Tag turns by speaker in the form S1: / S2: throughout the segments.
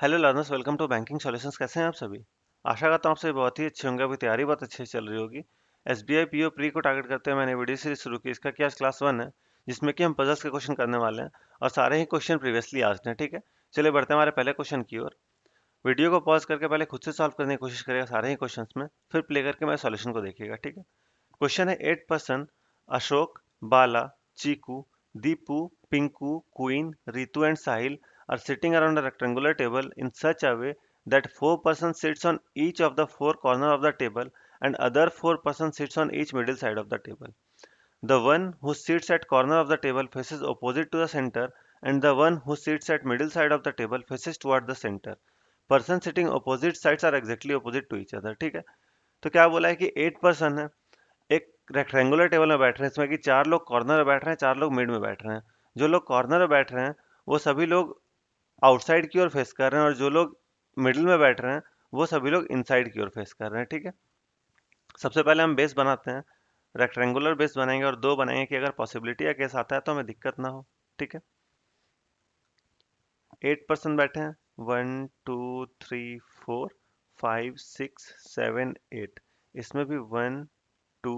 S1: Hello learners, welcome to banking solutions. कैसे हैं आप सभी? आशा करता हूँ आप सभी बहुत ही अच्छे होंगे। अभी तैयारी बहुत अच्छी चल रही होगी। एसबीआई पीओ प्री को टारगेट करते हुए मैंने वीडियो सीरीज शुरू की। इसका क्या क्लास 1 है, जिसमें कि हम पजल्स के क्वेश्चन करने वाले हैं और सारे ही क्वेश्चन प्रीवियसली आस्क्ड हैं। ठीक है, चलिए बढ़ते हैं हमारे पहले क्वेश्चन की ओर। वीडियो को पॉज करके पहले खुद से सॉल्व करने की कोशिश करिएगा सारे ही क्वेश्चन में, फिर प्ले करके मेरे सॉल्यूशन को देखिएगा। ठीक है, क्वेश्चन है 8 person Ashok, Bala, Chiku, Deepu, Pinku, queen, Ritu and Sahil are sitting around a rectangular table in such a way that 4 persons sits on each of the 4 corners of the table and other 4 persons sits on each middle side of the table. The one who sits at corner of the table faces opposite to the center and the one who sits at middle side of the table faces toward the center. Person sitting opposite sides are exactly opposite to each other. ठीक है, तो क्या बोला है कि 8 person है, एक rectangular table में बैठ रहे हैं, इसमें कि 4 लोग कॉर्नर में बैठ रहे हैं, 4 लोग मिड में बैठ रहे हैं। जो लोग कॉर्नर में बैठ रहे हैं वो सभी लोग आउटसाइड की ओर फेस कर रहे हैं और जो लोग मिडिल में बैठ रहे हैं वो सभी लोग इनसाइड की ओर फेस कर रहे हैं। ठीक है, सबसे पहले हम बेस बनाते हैं। रेक्टेंगुलर बेस बनाएंगे और 2 बनाएंगे कि अगर पॉसिबिलिटी या केस आता है तो हमें दिक्कत ना हो। ठीक है, 8 पर्सन बैठे हैं, 1 2 3 4 5 6 7 8। इसमें भी 1 2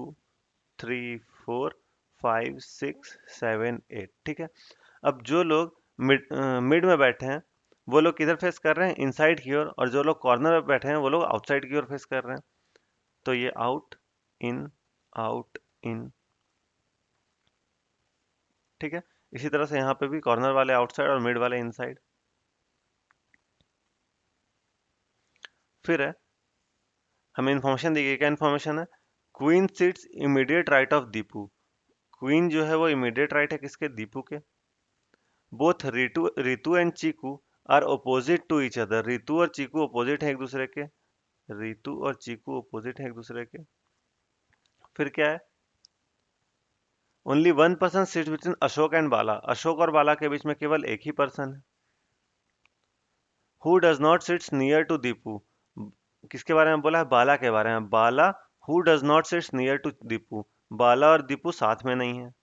S1: 3 4 5 6 7 8। ठीक है, अब जो लोग मिड में बैठे हैं वो लोग किधर फेस कर रहे हैं? इनसाइड की ओर। और जो लोग कॉर्नर में बैठे हैं वो लोग आउटसाइड की ओर फेस कर रहे हैं। तो ये आउट इन आउट इन। ठीक है, इसी तरह से यहाँ पे भी कॉर्नर वाले आउटसाइड और मिड वाले इनसाइड। फिर है, हमें इन्फॉर्मेशन दी गई। क्या इन्फॉर्मेशन है? Queen sits immediate right of Deepu. Queen जो है वो इमीडिएट राइट है किसके? दीपू के। Both Ritu and Chiku are opposite to each other. Ritu और चीकू अपोजिट है एक दूसरे के। रितु और चीकू अपोजिट है एक दूसरे के। फिर क्या है? Only 1 person sits between Ashok and Bala. Ashok और बाला के बीच में केवल एक ही पर्सन है। Who does not sits near to Deepu. किसके बारे में बोला है? बाला के बारे में। Bala who does not sits near to Deepu. Bala और दीपू साथ में नहीं है।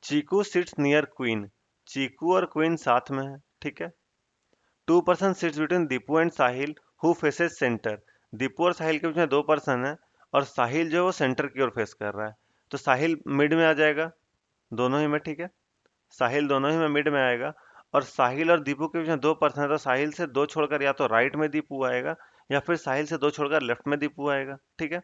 S1: Chiku sits near Queen. Chiku और क्वीन साथ में है। ठीक है, 2 person sits between Deepu and Sahil who faces centre. Deepu और साहिल के बीच में 2 पर्सन है और साहिल जो है वो सेंटर की ओर फेस कर रहा है। तो साहिल मिड में आ जाएगा, दोनों ही में। ठीक है, साहिल दोनों ही में मिड में आएगा। और साहिल और दीपू के बीच में 2 पर्सन है, तो साहिल से 2 छोड़कर या तो राइट में दीपू आएगा या फिर साहिल से 2 छोड़कर लेफ्ट में दीपू आएगा। ठीक है,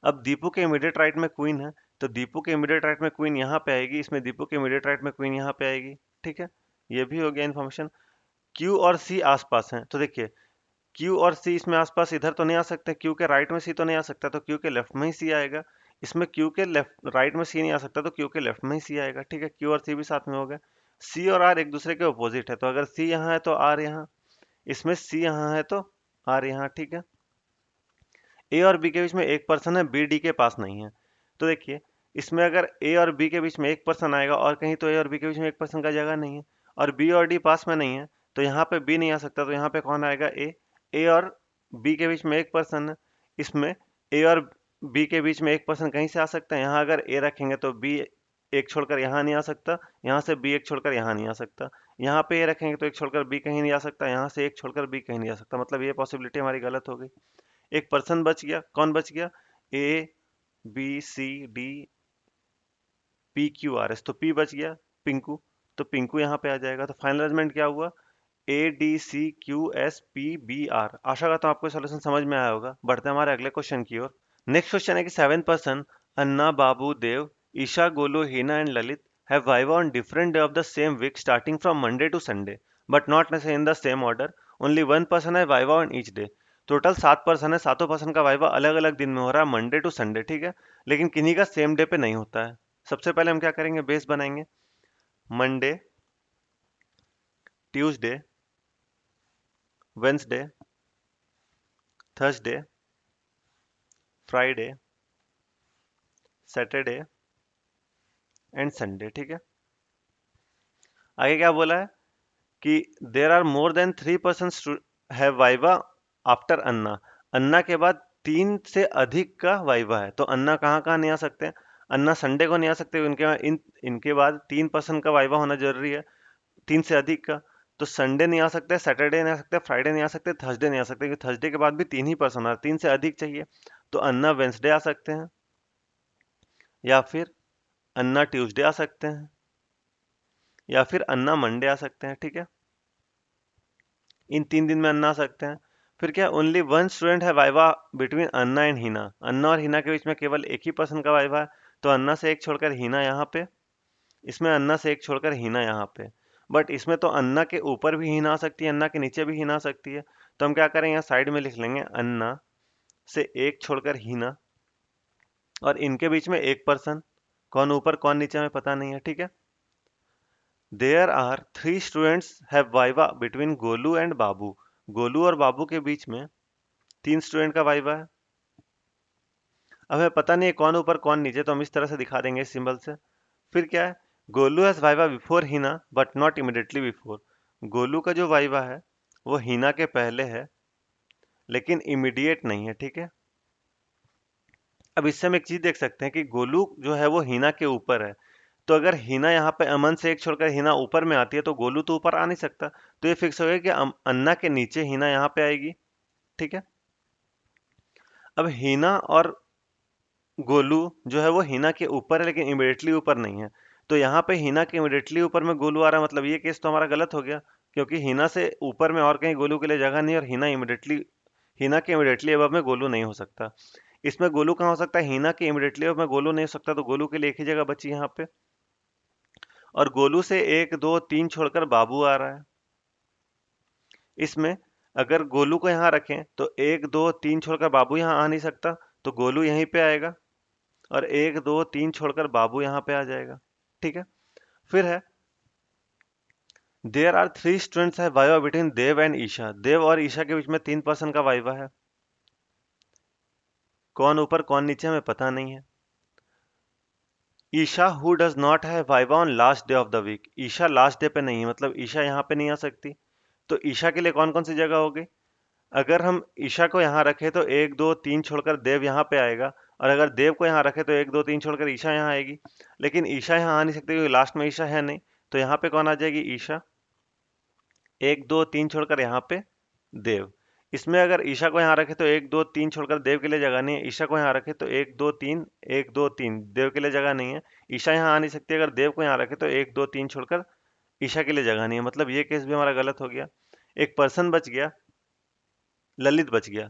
S1: अब दीपू के इमीडिएट राइट में क्वीन है, तो दीपू के इमीडिएट राइट में क्वीन यहाँ पे आएगी, इसमें दीपू के इमीडिएट राइट में क्वीन यहाँ पे आएगी। ठीक है, ये भी हो गया इन्फॉर्मेशन। क्यू और सी आसपास हैं, तो देखिए क्यू और सी इसमें आसपास इधर तो नहीं आ सकते, क्यू के राइट में सी तो नहीं आ सकता, तो क्यू के लेफ्ट में ही सी आएगा। इसमें क्यू के लेफ्ट राइट में सी नहीं आ सकता, तो क्यू के लेफ्ट में ही सी आएगा। ठीक है, क्यू और सी भी साथ में हो गए। सी और आर एक दूसरे के अपोजिट है, तो अगर सी यहाँ है तो आर यहाँ, इसमें सी यहाँ है तो आर यहाँ। ठीक है, ए और बी के बीच में 1 पर्सन है, बी डी के पास नहीं है। तो देखिए इसमें अगर ए और बी के बीच में 1 पर्सन आएगा और कहीं तो ए और बी के बीच में 1 पर्सन का जगह नहीं है और बी और डी पास में नहीं है, तो यहाँ पे बी नहीं आ सकता, तो यहाँ पे कौन आएगा? ए। ए और बी के बीच में 1 पर्सन है, इसमें ए और बी के बीच में 1 पर्सन कहीं से आ सकता है। यहाँ अगर ए रखेंगे तो बी एक छोड़कर यहाँ नहीं आ सकता, यहाँ से बी एक छोड़कर यहाँ नहीं आ सकता। यहाँ पे ए रखेंगे तो एक छोड़कर बी कहीं नहीं आ सकता, यहाँ से एक छोड़कर बी कहीं नहीं आ सकता। मतलब ये पॉसिबिलिटी हमारी गलत हो गई। एक पर्सन बच गया, कौन बच गया? A B C D P Q R S, तो पी बच गया, पिंकू। तो पिंकू यहाँ पे आ जाएगा। तो फाइनल अरेंजमेंट क्या हुआ? A D C Q S P B R. आशा करता हूँ आपको सॉल्यूशन समझ में आया होगा। बढ़ते हैं हमारे अगले क्वेश्चन की ओर। नेक्स्ट क्वेश्चन है कि 7 person Anna, Babu, Dev, Isha, Golu, Heena and Lalit have viva on different day of the same week starting from Monday to Sunday but not necessarily in the same order. Only 1 person है viva on each day. Total 7 person है, सातों person का viva अलग अलग दिन में हो रहा है, मंडे टू संडे। ठीक है, लेकिन किन्हीं का सेम डे पे नहीं होता है। सबसे पहले हम क्या करेंगे? बेस बनाएंगे। Monday, Tuesday, Wednesday, Thursday, Friday, Saturday and Sunday. ठीक है, आगे क्या बोला है कि there are more than 3 person have viva after Anna. Anna के बाद 3 से अधिक का वाइवा है, तो अन्ना कहाँ कहाँ नहीं आ सकते हैं? अन्ना संडे को नहीं आ सकते, इनके बाद 3 पर्सन का वाइवा होना जरूरी है, 3 से अधिक का। तो संडे नहीं आ सकते, सैटरडे नहीं आ सकते, फ्राइडे नहीं आ सकते, थर्सडे नहीं आ सकते, क्योंकि थर्सडे के बाद भी 3 ही पर्सन आ, 3 से अधिक चाहिए। तो अन्ना वेंसडे आ सकते हैं, या फिर अन्ना ट्यूसडे आ सकते हैं, या फिर अन्ना मंडे आ सकते हैं, ठीक है। इन 3 दिन में अन्ना आ सकते हैं। फिर क्या, ओनली वन स्टूडेंट है viva between Anna and Hina, Anna और हिना के बीच में केवल एक ही पर्सन का वाइवा है। तो अन्ना से एक छोड़कर हिना यहाँ पे, इसमें अन्ना से एक छोड़कर हिना यहाँ पे। बट इसमें तो अन्ना के ऊपर भी हिना आ सकती है, अन्ना के नीचे भी हिना आ सकती है। तो हम क्या करेंगे, यहाँ साइड में लिख लेंगे अन्ना से एक छोड़कर हिना, और इनके बीच में एक पर्सन, कौन ऊपर कौन नीचे हमें पता नहीं है, ठीक है। There are 3 students have viva between Golu and Babu, Golu और बाबू के बीच में 3 स्टूडेंट का वाइवा है। अब हमें पता नहीं है कौन ऊपर कौन नीचे, तो हम इस तरह से दिखा देंगे इस सिंबल से। फिर क्या है, Golu has viva before Hina but not immediately before, Golu का जो वाइवा है वो हिना के पहले है लेकिन इमीडिएट नहीं है, ठीक है। अब इससे हम एक चीज देख सकते हैं कि गोलू जो है वो हिना के ऊपर है। तो अगर हिना यहाँ पे अमन से एक छोड़कर हिना ऊपर में आती है तो गोलू तो ऊपर आ नहीं सकता। तो ये फिक्स हो गया कि अन्ना के नीचे हिना यहाँ पे आएगी, ठीक है। अब हिना और गोलू जो है वो हिना के ऊपर है लेकिन इमिडिएटली ऊपर नहीं है। तो यहाँ पे हिना के इमिडिएटली ऊपर में गोलू आ रहा है, मतलब ये केस तो हमारा गलत हो गया, क्योंकि हिना से ऊपर में और कहीं गोलू के लिए जगह नहीं है, और हिना के इमिडिएटली अबव में गोलू नहीं हो सकता। इसमें गोलू कहाँ हो सकता है, हिना के इमिडिएटली अबव में गोलू नहीं हो सकता, तो गोलू के लिए एक ही जगह बची यहाँ पे। और गोलू से 1 2 3 छोड़कर बाबू आ रहा है। इसमें अगर गोलू को यहाँ रखें तो 1 2 3 छोड़कर बाबू यहाँ आ नहीं सकता, तो गोलू यहीं पे आएगा, और 1 2 3 छोड़कर बाबू यहाँ पे आ जाएगा, ठीक है। फिर है, देयर आर 3 स्टूडेंट्स है viva between Dev and Isha, Dev और ईशा के बीच में 3 पर्सन का वाइवा है। कौन ऊपर कौन नीचे हमें पता नहीं है। ईशा हु डज नॉट है viva on last day of the week, Isha last day पे नहीं है, मतलब ईशा यहाँ पे नहीं आ सकती। तो ईशा के लिए कौन कौन सी जगह होगी, अगर हम ईशा को यहाँ रखें तो 1 2 3 छोड़कर देव यहाँ पे आएगा, और अगर देव को यहाँ रखें तो 1 2 3 छोड़कर ईशा यहाँ आएगी। लेकिन ईशा यहाँ आ नहीं सकती क्योंकि लास्ट में ईशा है नहीं। तो यहाँ पे कौन आ जाएगी, ईशा। 1 2 3 छोड़कर यहाँ पे देव। इसमें अगर ईशा को यहाँ रखे तो 1 2 3 छोड़कर देव के लिए जगह नहीं है, ईशा को यहाँ रखे तो 1 2 3 देव के लिए जगह नहीं है। ईशा यहाँ आ नहीं सकती, अगर देव को यहाँ रखे तो 1 2 3 छोड़कर ईशा के लिए जगह नहीं है, मतलब ये केस भी हमारा गलत हो गया। एक पर्सन बच गया, ललित बच गया,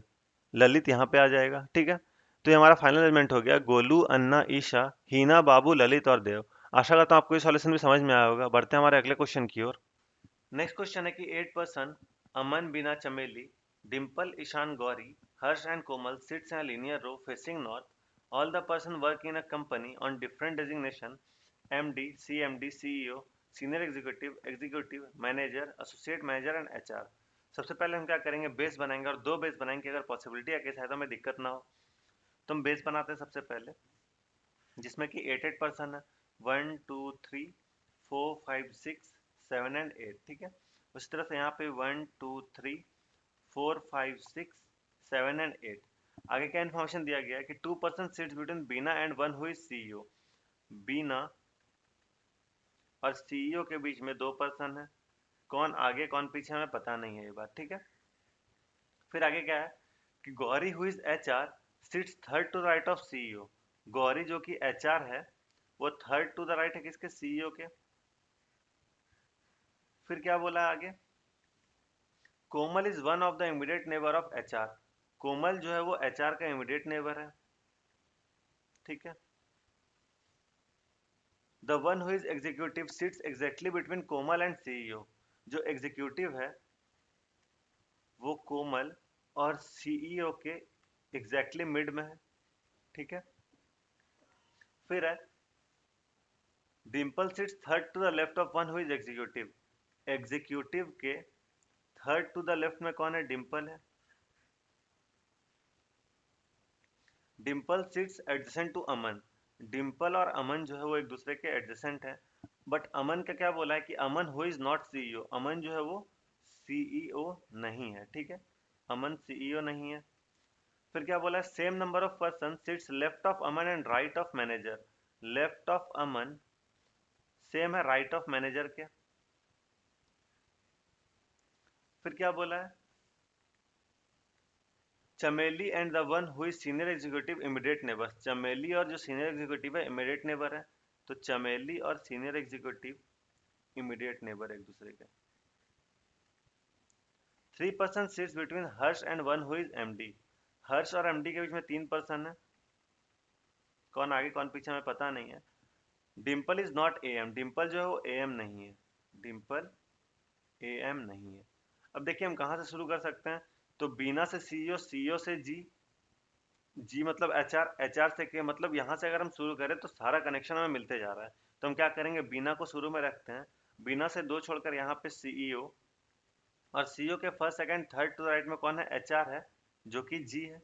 S1: ललित यहाँ पे आ जाएगा, ठीक है। तो ये हमारा फाइनल एलिमेंट हो गया, गोलू अन्ना ईशा हीना बाबू ललित और देव। आशा करता हूँ आपको ये सॉल्यूशन भी समझ में आया होगा। बढ़ते हैं हमारे अगले क्वेश्चन की ओर। नेक्स्ट क्वेश्चन है कि 8 person Aman Bina Chameli Dimple Ishan Gauri Harsh and Komal sits in linear row facing north, all the person work in a company on different designation, MD CEO senior executive executive manager associate manager and HR. सबसे पहले हम क्या करेंगे, base बनाएंगे, और 2 base बनाएंगे, अगर पॉसिबिलिटी है केस है तो हमें दिक्कत ना हो। तो हम बेस बनाते हैं सबसे पहले, जिसमें कि 8 पर्सन है, 1 2 3 4 5 6 7 एंड 8, ठीक है। उस तरह से यहाँ पे 1 2 3 4 5 6 7 एंड 8। आगे क्या इन्फॉर्मेशन दिया गया है कि 2 person sits between Bina and one who is CEO, Bina और सीईओ के बीच में 2 पर्सन है, कौन आगे कौन पीछे हमें पता नहीं है ये बात, ठीक है। फिर आगे क्या है कि Gauri who is HR sits third to right of CEO, Gauri जो कि एचआर है वो थर्ड टू द राइट है किसके, सीईओ के। फिर क्या बोला है आगे, Komal is one of the immediate neighbour of HR, Komal जो है वो एचआर का इमीडिएट नेबर है, ठीक है। The one who is executive sits exactly between Komal and CEO, जो एग्जीक्यूटिव है वो कोमल और सीईओ के एग्जैक्टली मिड में है, ठीक है। फिर है, Dimple sits third to the left of one who is executive, executive के थर्ड टू द लेफ्ट में कौन है, डिम्पल है। Dimple sits adjacent to Aman, Dimple और अमन जो है वो एक दूसरे के एडजेसेंट है। बट अमन का क्या बोला है कि अमन हु इज नॉट सीईओ, अमन जो है वो सीईओ नहीं है, ठीक है, अमन सीईओ नहीं है। फिर क्या बोला है, same number of person seats left of Aman and right of manager, left of Aman same है राइट ऑफ मैनेजर के। फिर क्या बोला है, चमेली and the one who is senior executive immediate neighbour, चमेली और जो सीनियर एग्जीक्यूटिव है इमीडिएट नेबर है, तो चमेली और सीनियर एग्जीक्यूटिव इमीडिएट नेबर एक दूसरे के। 3% seats between Harsh and one who is MD, Harsh और एमडी के बीच में 3% है, कौन आगे कौन पीछे हमें पता नहीं है। Dimple is not am, Dimple जो है वो एएम नहीं है, डिम्पल एएम नहीं है। अब देखिए हम कहाँ से शुरू कर सकते हैं, तो बीना से सीईओ, सीईओ से जी, जी मतलब एचआर, एचआर से के, मतलब यहाँ से अगर हम शुरू करें तो सारा कनेक्शन हमें मिलते जा रहा है। तो हम क्या करेंगे, बीना को शुरू में रखते हैं, बीना से 2 छोड़कर यहाँ पे सीईओ, और सीईओ के first second third to right में कौन है, एचआर है जो कि जी है।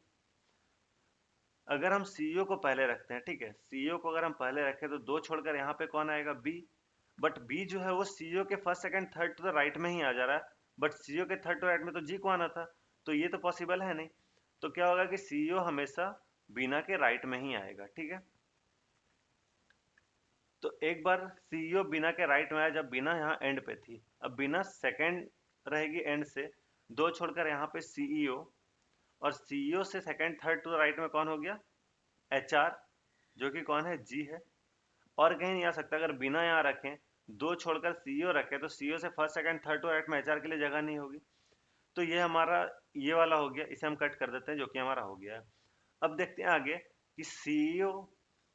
S1: अगर हम सीईओ को पहले रखते हैं, ठीक है, सीईओ को अगर हम पहले रखें तो 2 छोड़कर यहाँ पे कौन आएगा, बी, बट बी जो है वो सीईओ के first second third to the right में ही आ जा रहा है, बट सीईओ के थर्ड टू राइट में तो जी को आना था, तो ये तो पॉसिबल है नहीं। तो क्या होगा कि सीईओ हमेशा बीना के राइट में ही आएगा, ठीक है। तो एक बार सीईओ बीना के राइट में आया जब बीना यहाँ एंड पे थी, अब बीना सेकंड रहेगी एंड से, 2 छोड़कर यहाँ पे सीईओ, और सीईओ से second third to the right में कौन हो गया, एचआर, जो कि कौन है, जी है। और कहीं नहीं आ सकता, अगर बिना यहाँ रखें, 2 छोड़कर सीईओ रखें, तो सीईओ से first second third to right में एचआर के लिए जगह नहीं होगी। तो ये हमारा ये वाला हो गया, इसे हम कट कर देते हैं, जो कि हमारा हो गया है। अब देखते हैं आगे कि सीईओ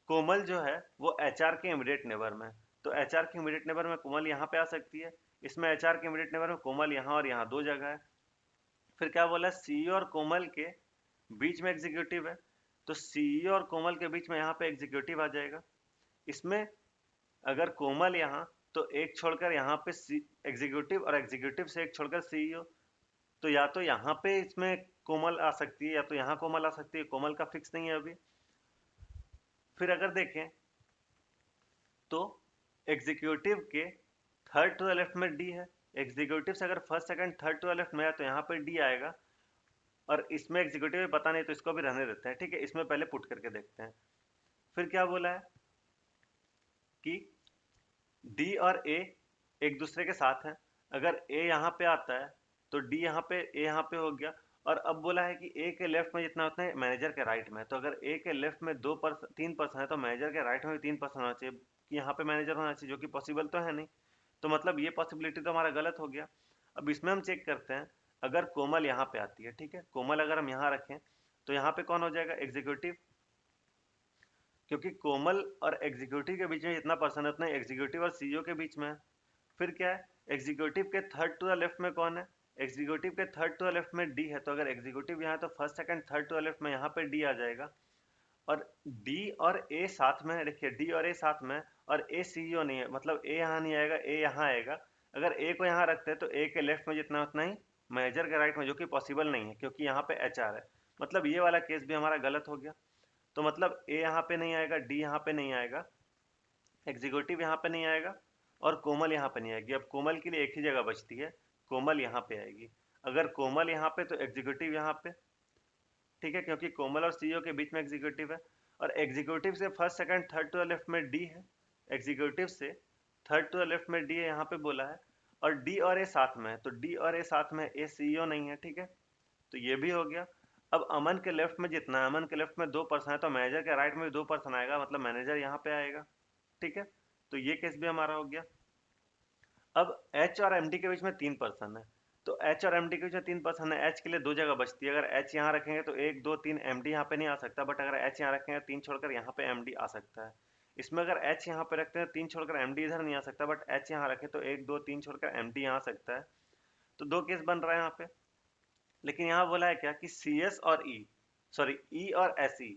S1: कोमल जो है वो एचआर के इमीडिएट नेबर में, तो एचआर के इमीडिएट नेबर में कोमल यहाँ पे आ सकती है, इसमें एचआर के इमीडिएट नेबर में कोमल यहाँ और यहाँ 2 जगह है। फिर क्या बोला, सीईओ और कोमल के बीच में एग्जीक्यूटिव है, तो सीईओ और कोमल के बीच में यहाँ पे एग्जीक्यूटिव आ जाएगा। इसमें अगर कोमल यहाँ, तो एक छोड़कर यहाँ पे एग्जीक्यूटिव, और एग्जीक्यूटिव से एक छोड़कर सीईओ, तो या तो यहाँ पे इसमें कोमल आ सकती है या तो यहाँ कोमल आ सकती है, कोमल का फिक्स नहीं है अभी। फिर अगर देखें तो एग्जीक्यूटिव के थर्ड टू द लेफ्ट में डी है, एग्जीक्यूटिव से अगर first second third to the left में है तो यहाँ पे डी आएगा, और इसमें एग्जीक्यूटिव पता नहीं तो इसको भी रहने देते हैं, ठीक है, इसमें पहले पुट करके देखते हैं। फिर क्या बोला है कि डी और ए एक दूसरे के साथ हैं, अगर ए यहाँ पे आता है तो डी यहाँ पे, ए यहाँ पे हो गया, और अब बोला है कि ए के लेफ्ट में जितना होता है मैनेजर के राइट में, तो अगर ए के लेफ्ट में 3% है तो मैनेजर के राइट में भी 3% होना चाहिए कि यहाँ पे मैनेजर होना चाहिए, जो कि पॉसिबल तो है नहीं, तो मतलब ये पॉसिबिलिटी तो हमारा गलत हो गया। अब इसमें हम चेक करते हैं, अगर कोमल यहाँ पे आती है, ठीक है, कोमल अगर हम यहाँ रखें तो यहाँ पे कौन हो जाएगा, एग्जीक्यूटिव, क्योंकि कोमल और एग्जीक्यूटिव के बीच में जितना पर्सन है उतना एग्जीक्यूटिव और सीईओ के बीच में है। फिर क्या है, एग्जीक्यूटिव के थर्ड टू द लेफ्ट में कौन है, एग्जीक्यूटिव के थर्ड टू द लेफ्ट में डी है, तो अगर एग्जीक्यूटिव यहाँ है तो first second third to the left में यहाँ पे डी आ जाएगा, और डी और ए साथ में है, देखिए डी और ए साथ में है, और ए सीईओ नहीं है, मतलब ए यहाँ नहीं आएगा, ए यहाँ आएगा। अगर ए को यहाँ रखते हैं तो ए के लेफ्ट में जितना उतना ही मैनेजर के राइट में, जो कि पॉसिबल नहीं है क्योंकि यहाँ पे एचआर है, मतलब ये वाला केस भी हमारा गलत हो गया। तो मतलब ए यहाँ पे नहीं आएगा, डी यहाँ पे नहीं आएगा, एग्जीक्यूटिव यहाँ पे नहीं आएगा, और कोमल यहाँ पे नहीं आएगी। अब कोमल के लिए एक ही जगह बचती है, कोमल यहाँ पे आएगी। अगर कोमल यहाँ पे तो एग्जीक्यूटिव यहाँ पे, ठीक है, क्योंकि कोमल और सीईओ के बीच में एग्जीक्यूटिव है, और एग्जीक्यूटिव से first second third to the left में डी है, एग्जीक्यूटिव से थर्ड टू द लेफ्ट में डी है, यहाँ पे बोला है, और डी और ए साथ में है, तो डी और ए साथ में, ए सीईओ नहीं है, ठीक है, तो ये भी हो गया। अब अमन के लेफ्ट में जितना है, अमन के लेफ्ट में 2% है, तो मैनेजर के राइट में भी 2% आएगा, मतलब मैनेजर यहाँ पे आएगा, ठीक है, तो ये केस भी हमारा हो गया। अब एच और एमडी के बीच में 3% है, तो एच और एमडी के बीच में 3% है, एच के लिए 2 जगह बचती है, अगर एच यहाँ रखेंगे तो 1 2 3 एमडी यहाँ पे नहीं आ सकता, बट अगर एच यहाँ रखेंगे 3 छोड़कर यहाँ पे एमडी आ सकता है। इसमें अगर एच यहाँ पे रखते हैं 3 छोड़कर एमडी इधर नहीं आ सकता, बट एच यहाँ रखे तो 1 2 3 छोड़कर एमडी यहाँ आ सकता है, तो 2 केस बन रहा है यहाँ पे। लेकिन यहाँ बोला है क्या कि सी एस और ई, सॉरी ई और एस ई,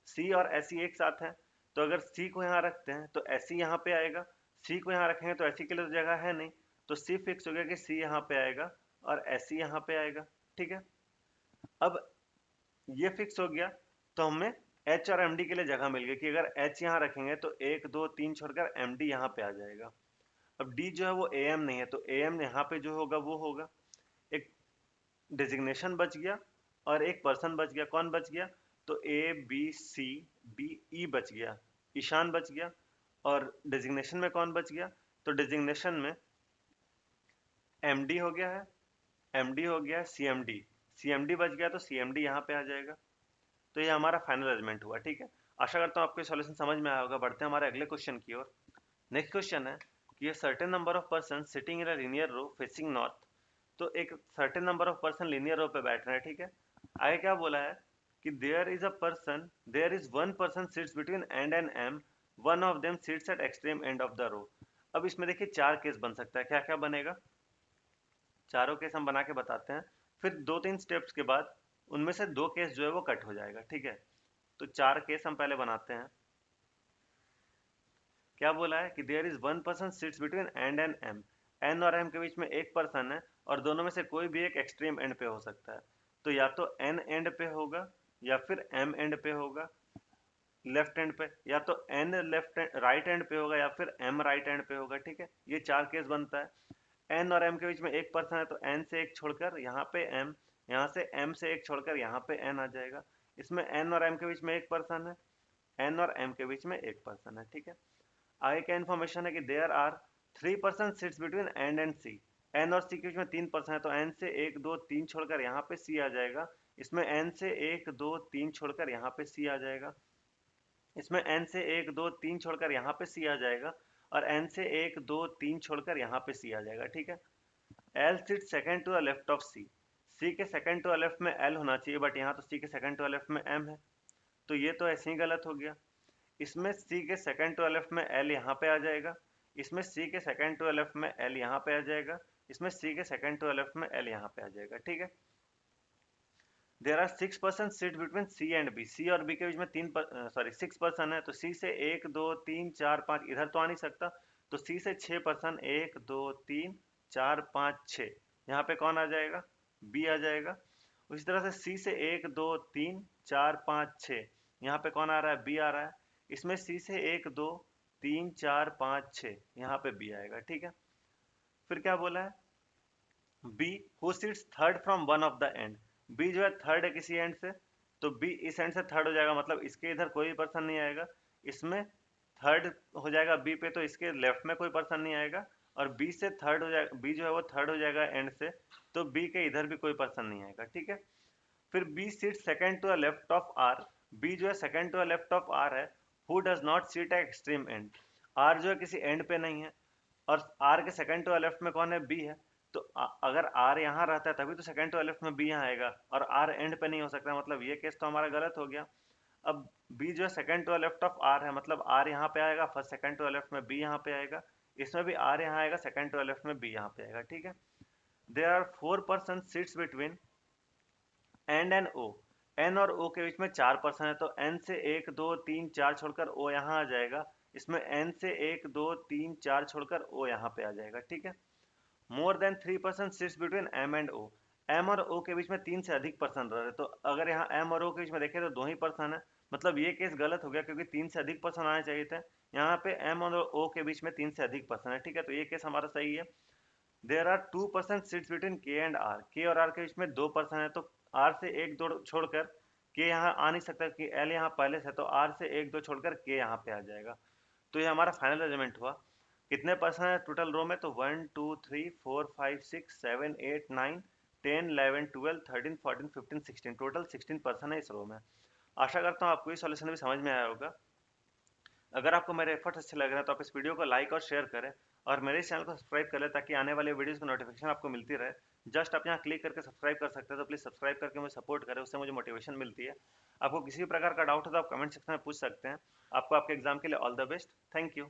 S1: सी और एस ई एक साथ है, तो अगर सी को यहाँ रखते हैं तो एस ई यहाँ पे आएगा, सी को यहाँ रखेंगे तो एस ई के लिए तो जगह है नहीं, तो सी फिक्स हो गया कि सी यहाँ पे आएगा और एस ई यहाँ पे आएगा, ठीक है। अब ये फिक्स हो गया, तो हमें एच और एम डी के लिए जगह मिल गई कि अगर एच यहाँ रखेंगे तो 1 2 3 छोड़कर एम डी यहाँ पे आ जाएगा। अब डी जो है वो ए एम नहीं है, तो ए एम यहाँ पे जो होगा वो होगा, एक डेजिग्नेशन बच गया और एक पर्सन बच गया, कौन बच गया, तो ए बी सी डी ई बच गया, ईशान बच गया, और डेजिग्नेशन में कौन बच गया, तो डेजिग्नेशन में एमडी हो गया है, MD हो गया CMD, CMD बच गया तो CMD यहाँ पे आ जाएगा। तो ये हमारा फाइनल अरेंजमेंट हुआ, ठीक है। आशा करता हूँ आपको सॉल्यूशन समझ में आया होगा। बढ़ते हैं हमारे अगले क्वेश्चन की ओर। नेक्स्ट क्वेश्चन है कि a certain number of persons sitting in a linear row facing north, तो एक certain number of person linear row पे बैठ रहे हैं, ठीक है। आगे क्या बोला है कि there is one person sits between N and M, one of them sits at extreme end of the row. अब इसमें देखिए चार केस बन सकता है, क्या क्या बनेगा, चारों केस हम बना के बताते हैं। फिर दो तीन स्टेप्स के बाद उनमें से दो केस जो है वो कट हो जाएगा, ठीक है। तो चार केस हम पहले बनाते हैं। क्या बोला है कि there is one person sits between N and M, N और एम के बीच में एक पर्सन है और दोनों में से कोई भी एक एक्सट्रीम एंड पे हो सकता है। तो या तो एन एंड पे होगा या फिर एम एंड पे होगा लेफ्ट एंड पे, या तो एन लेफ्ट राइट एंड पे होगा या फिर एम राइट एंड पे होगा, ठीक है। ये चार केस बनता है। एन और एम के बीच में एक पर्सन है तो एन से एक छोड़कर यहाँ पे एम, यहाँ से एम से एक छोड़कर यहाँ पे एन आ जाएगा। इसमें एन और एम के बीच में एक पर्सन है, एन और एम के बीच में एक पर्सन है, ठीक है। आगे क्या इन्फॉर्मेशन है कि there are three person sits between N C, N और सी के बीच में तीन पर्सन है तो एन से एक दो तीन छोड़कर यहाँ पे सी आ जाएगा। इसमें एन से एक दो तीन छोड़कर यहाँ पे सी आ जाएगा। इसमें एन से एक दो तीन छोड़कर यहाँ पे सी आ जाएगा और एन से एक दो तीन छोड़कर यहाँ पे सी आ जाएगा, ठीक है। L sit second to the left of C, C के सेकंड टू द लेफ्ट में एल होना चाहिए बट यहाँ तो सी के सेकंड टू द लेफ्ट में एम है, तो ये तो ऐसे ही गलत हो गया। इसमें C के सेकंड टू लेफ्ट में L यहाँ पे आ जाएगा, इसमें C के सेकंड टू लेफ्ट में L यहाँ पे आ जाएगा, इसमें C के सेकंड टू लेफ्ट में L यहाँ पे आ जाएगा, ठीक है। There are six person sit between C and B, C और B के बीच में सिक्स पर्सन है तो C से एक दो तीन चार पाँच, इधर तो आ नहीं सकता, तो C से छः पर्सन एक दो तीन चार पाँच छः, यहाँ पे कौन आ जाएगा, B आ जाएगा। उसी तरह से C से एक दो तीन चार पाँच छः, यहाँ पे कौन आ रहा है, B आ रहा है। इसमें C से एक दो तीन चार पाँच छः, यहाँ पे B आएगा, ठीक है। फिर क्या बोला है, B who sits third from one of the end, B जो है थर्ड है किसी एंड से, तो B इस एंड से थर्ड हो जाएगा, मतलब इसके इधर कोई पर्सन नहीं आएगा। इसमें थर्ड हो जाएगा B पे तो इसके लेफ्ट में कोई पर्सन नहीं आएगा, और B से थर्ड हो जाएगा, B जो है वो थर्ड हो जाएगा एंड से, तो B के इधर भी कोई पर्सन नहीं आएगा, ठीक है। फिर B seat second to the left of R, B जो है second to the left of R है, who does not seat at extreme end, R जो है किसी एंड पे नहीं है और R के सेकंड टू द लेफ्ट में कौन है, B है। तो अगर R यहाँ रहता है तभी तो सेकंड टू द लेफ्ट में B यहाँ आएगा, और R एंड पे नहीं हो सकता, मतलब ये केस तो हमारा गलत हो गया। अब B जो है second to the left of R है, मतलब R यहाँ पे आएगा, first second to the left में B यहाँ पे आएगा, इसमें भी R यहाँ आएगा, सेकंड टू द लेफ्ट में B यहाँ पे आएगा, ठीक है। There are four person sits between and N O, N और ओ के बीच में चार पर्सन है तो एन से एक दो तीन चार छोड़कर ओ यहाँ आ जाएगा, इसमें एन से एक दो तीन चार छोड़कर ओ यहाँ पे आ जाएगा, ठीक है। More than three person sits between M and O, M और ओ के बीच में तीन से अधिक पर्सन रह रहे, तो अगर यहाँ एम और ओ के बीच में देखें तो दो ही पर्सन है, मतलब ये केस गलत हो गया क्योंकि तीन से अधिक पर्सन आने चाहिए थे। यहाँ पे एम और ओ के बीच में तीन से अधिक पर्सन है, ठीक है, तो ये केस हमारा सही है। There are two person sits between K and R, K और आर के बीच में दो पर्सन है तो आर से एक दो छोड़कर के यहाँ आ नहीं सकता कि एल यहाँ पहले से, तो आर से एक दो छोड़कर के यहाँ पे आ जाएगा। तो ये हमारा फाइनल अरेंजमेंट हुआ। कितने पर्सन है टोटल रो में, तो 1 2 3 4 5 6 7 8 9 10 11 12 13 14 15 16, टोटल 16 पर्सन है इस रो में। आशा करता हूँ आपको ये सॉल्यूशन भी समझ में आया होगा। अगर आपको मेरे एफर्ट्स अच्छे लग रहे हैं तो आप इस वीडियो को लाइक और शेयर करें और मेरे इस चैनल को सब्सक्राइब कर लें ताकि आने वाले वीडियोस की नोटिफिकेशन आपको मिलती रहे। जस्ट आप यहाँ क्लिक करके सब्सक्राइब कर सकते हैं, तो प्लीज़ सब्सक्राइब करके मुझे सपोर्ट करें, उससे मुझे मोटिवेशन मिलती है। आपको किसी भी प्रकार का डाउट हो तो आप कमेंट सेक्शन में पूछ सकते हैं। आपको आपके एग्जाम के लिए all the best. Thank you.